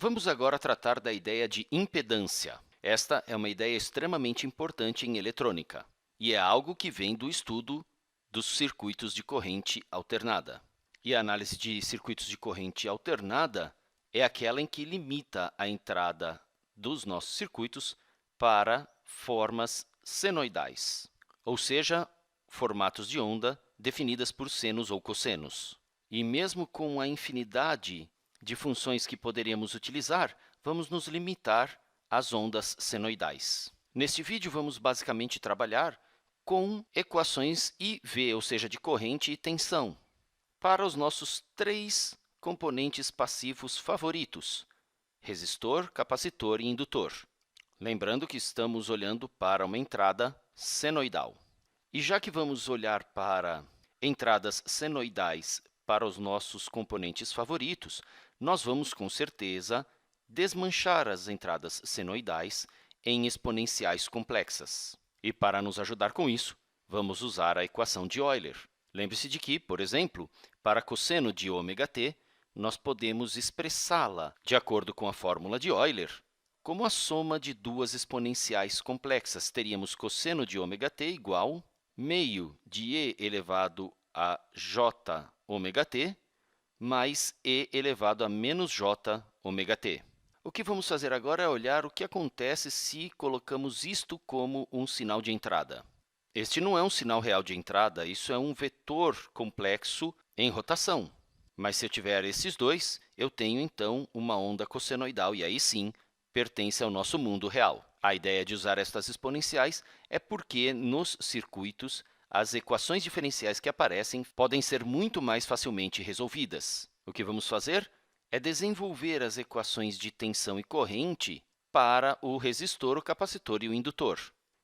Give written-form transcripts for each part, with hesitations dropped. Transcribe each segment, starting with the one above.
Vamos agora tratar da ideia de impedância. Esta é uma ideia extremamente importante em eletrônica e é algo que vem do estudo dos circuitos de corrente alternada. E a análise de circuitos de corrente alternada é aquela em que limita a entrada dos nossos circuitos para formas senoidais, ou seja, formatos de onda definidas por senos ou cossenos. E mesmo com a infinidade de funções que poderíamos utilizar, vamos nos limitar às ondas senoidais. Neste vídeo, vamos basicamente trabalhar com equações IV, ou seja, de corrente e tensão, para os nossos três componentes passivos favoritos: resistor, capacitor e indutor. Lembrando que estamos olhando para uma entrada senoidal. E já que vamos olhar para entradas senoidais para os nossos componentes favoritos, nós vamos, com certeza, desmanchar as entradas senoidais em exponenciais complexas. E para nos ajudar com isso, vamos usar a equação de Euler. Lembre-se de que, por exemplo, para cosseno de ômega-t, nós podemos expressá-la, de acordo com a fórmula de Euler, como a soma de duas exponenciais complexas. Teríamos cosseno de ômega-t igual meio de e elevado a j ômega-t mais e elevado a menos j ômega-t. O que vamos fazer agora é olhar o que acontece se colocamos isto como um sinal de entrada. Este não é um sinal real de entrada, isso é um vetor complexo em rotação. Mas se eu tiver esses dois, eu tenho, então, uma onda cossenoidal, e aí sim, pertence ao nosso mundo real. A ideia de usar estas exponenciais é porque, nos circuitos, as equações diferenciais que aparecem podem ser muito mais facilmente resolvidas. O que vamos fazer é desenvolver as equações de tensão e corrente para o resistor, o capacitor e o indutor.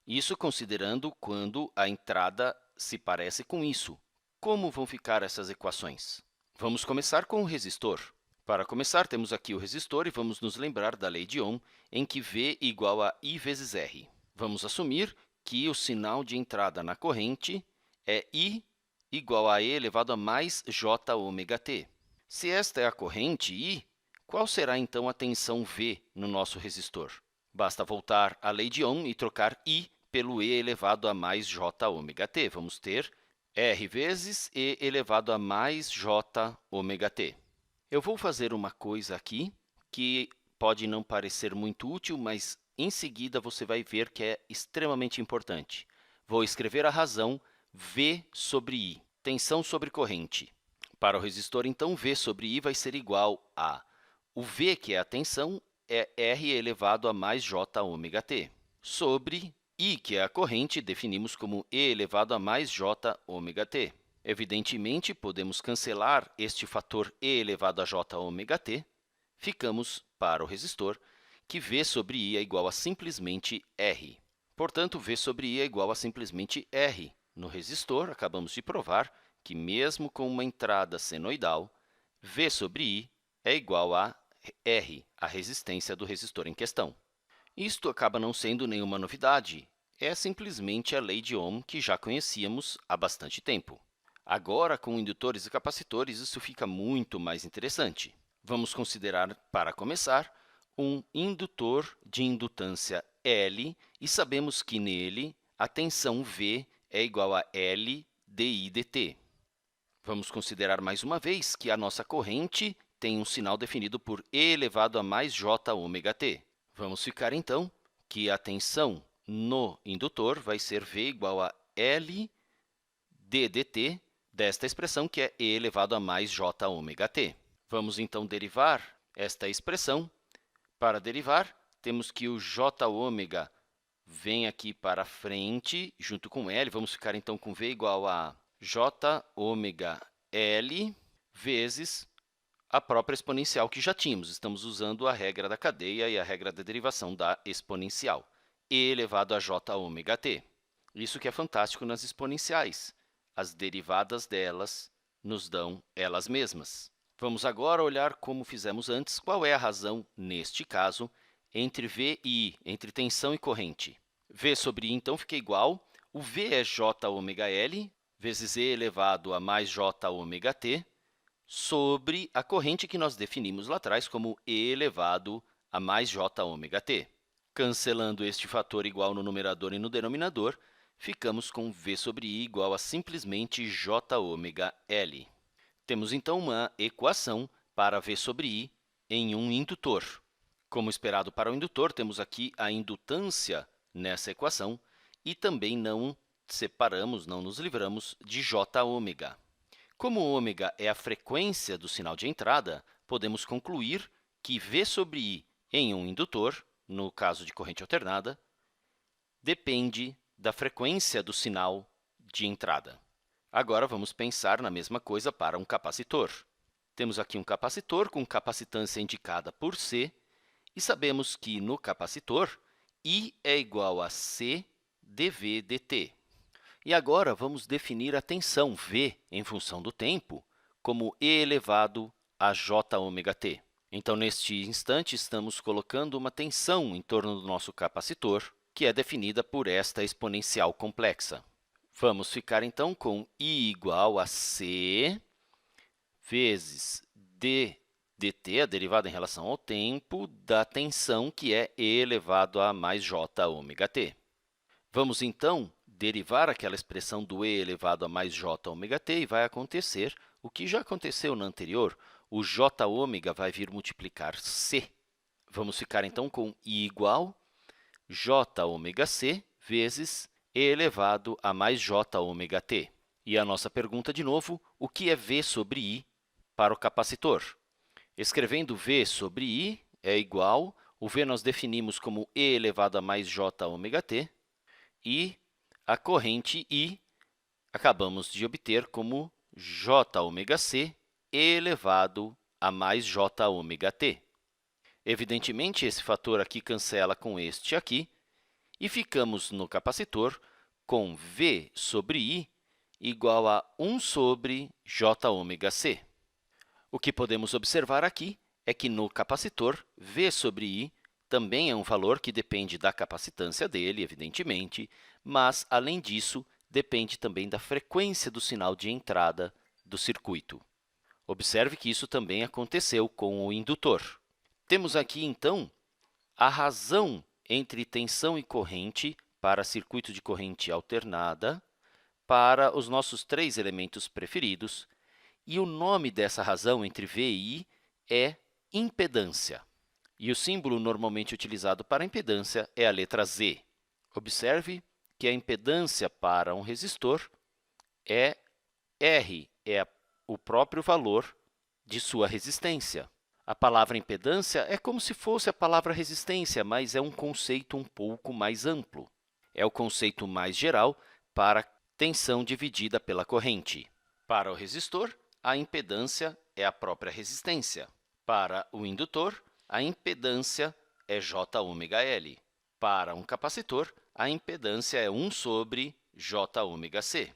Isso considerando quando a entrada se parece com isso. Como vão ficar essas equações? Vamos começar com o resistor. Para começar, temos aqui o resistor e vamos nos lembrar da lei de Ohm, em que V igual a I vezes R. Vamos assumir que o sinal de entrada na corrente é I igual a E elevado a mais J ômega t. Se esta é a corrente I, qual será então a tensão V no nosso resistor? Basta voltar à lei de Ohm e trocar I pelo E elevado a mais J ômega t. Vamos ter R vezes E elevado a mais J ômega t. Eu vou fazer uma coisa aqui que pode não parecer muito útil, mas em seguida você vai ver que é extremamente importante. Vou escrever a razão V sobre I, tensão sobre corrente. Para o resistor, então, V sobre I vai ser igual a o V, que é a tensão, é R elevado a mais J ômega t, sobre I, que é a corrente, definimos como E elevado a mais J ômega t. Evidentemente, podemos cancelar este fator E elevado a J ômega t. Ficamos, para o resistor, que V sobre I é igual a simplesmente R. Portanto, V sobre I é igual a simplesmente R. No resistor, acabamos de provar que, mesmo com uma entrada senoidal, V sobre I é igual a R, a resistência do resistor em questão. Isto acaba não sendo nenhuma novidade, é simplesmente a lei de Ohm que já conhecíamos há bastante tempo. Agora, com indutores e capacitores, isso fica muito mais interessante. Vamos considerar, para começar, um indutor de indutância L e sabemos que nele a tensão V é igual a L dI dt. Vamos considerar mais uma vez que a nossa corrente tem um sinal definido por E elevado a mais J ômega t. Vamos ficar, então, que a tensão no indutor vai ser V igual a L d dt desta expressão, que é E elevado a mais J ômega t. Vamos, então, derivar esta expressão. Para derivar, temos que o J ômega vem aqui para frente, junto com L. Vamos ficar, então, com V igual a J ômega L vezes a própria exponencial que já tínhamos. Estamos usando a regra da cadeia e a regra da derivação da exponencial, E elevado a J ômega t. Isso que é fantástico nas exponenciais. As derivadas delas nos dão elas mesmas. Vamos agora olhar como fizemos antes, qual é a razão, neste caso, entre V e I, entre tensão e corrente. V sobre I, então, fica igual, o V é J ômega L, vezes E elevado a mais J ômega t, sobre a corrente que nós definimos lá atrás como E elevado a mais j ômega t. Cancelando este fator igual no numerador e no denominador, ficamos com V sobre I igual a simplesmente j ômega L. Temos, então, uma equação para V sobre I em um indutor. Como esperado para o indutor, temos aqui a indutância nessa equação e também não separamos, não nos livramos de j ômega. Como ômega é a frequência do sinal de entrada, podemos concluir que V sobre I em um indutor, no caso de corrente alternada, depende da frequência do sinal de entrada. Agora, vamos pensar na mesma coisa para um capacitor. Temos aqui um capacitor com capacitância indicada por C e sabemos que, no capacitor, I é igual a C dV dt. E agora, vamos definir a tensão V em função do tempo como E elevado a j ômega t. Então, neste instante, estamos colocando uma tensão em torno do nosso capacitor, que é definida por esta exponencial complexa. Vamos ficar, então, com I igual a C vezes d dt, a derivada em relação ao tempo, da tensão, que é E elevado a mais j ômega t. Vamos, então, derivar aquela expressão do E elevado a mais j ômega t e vai acontecer o que já aconteceu na anterior. O j ômega vai vir multiplicar c. Vamos ficar, então, com I igual j ômega c vezes E elevado a mais j ômega t. E a nossa pergunta, de novo, o que é V sobre I para o capacitor? Escrevendo V sobre I é igual, o V nós definimos como E elevado a mais j ômega t, e a corrente I acabamos de obter como j ômega c elevado a mais j ômega t. Evidentemente, esse fator aqui cancela com este aqui, e ficamos no capacitor com V sobre I igual a 1 sobre j ômega c. O que podemos observar aqui é que, no capacitor, V sobre I também é um valor que depende da capacitância dele, evidentemente, mas, além disso, depende também da frequência do sinal de entrada do circuito. Observe que isso também aconteceu com o indutor. Temos aqui, então, a razão entre tensão e corrente para circuito de corrente alternada para os nossos três elementos preferidos, e o nome dessa razão entre V e I é impedância. E o símbolo normalmente utilizado para impedância é a letra Z. Observe que a impedância para um resistor é R, é o próprio valor de sua resistência. A palavra impedância é como se fosse a palavra resistência, mas é um conceito um pouco mais amplo. É o conceito mais geral para tensão dividida pela corrente. Para o resistor, a impedância é a própria resistência. Para o indutor, a impedância é j ômega L. Para um capacitor, a impedância é 1 sobre j ômega c.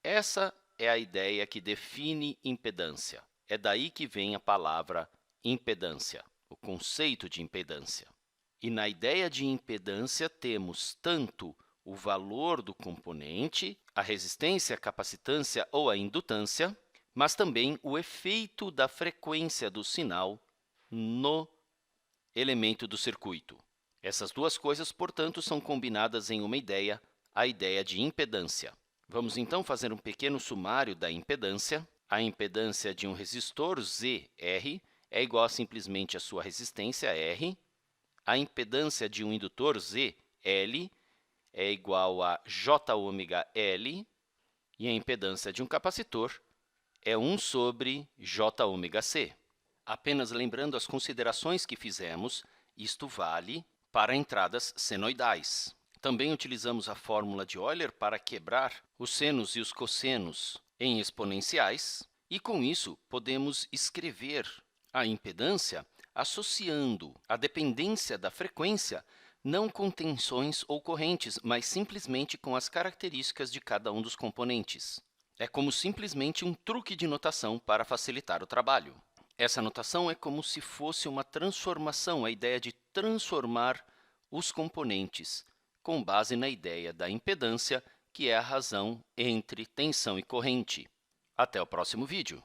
Essa é a ideia que define impedância. É daí que vem a palavra impedância, o conceito de impedância. E na ideia de impedância, temos tanto o valor do componente, a resistência, a capacitância ou a indutância, mas também o efeito da frequência do sinal no elemento do circuito. Essas duas coisas, portanto, são combinadas em uma ideia, a ideia de impedância. Vamos, então, fazer um pequeno sumário da impedância. A impedância de um resistor, ZR, é igual a simplesmente a sua resistência, R. A impedância de um indutor, ZL, é igual a j ômega L. E a impedância de um capacitor é 1 sobre j ômega c. Apenas lembrando as considerações que fizemos, isto vale para entradas senoidais. Também utilizamos a fórmula de Euler para quebrar os senos e os cossenos em exponenciais, e, com isso, podemos escrever a impedância associando a dependência da frequência não com tensões ou correntes, mas simplesmente com as características de cada um dos componentes. É como simplesmente um truque de notação para facilitar o trabalho. Essa notação é como se fosse uma transformação, a ideia de transformar os componentes com base na ideia da impedância, que é a razão entre tensão e corrente. Até o próximo vídeo.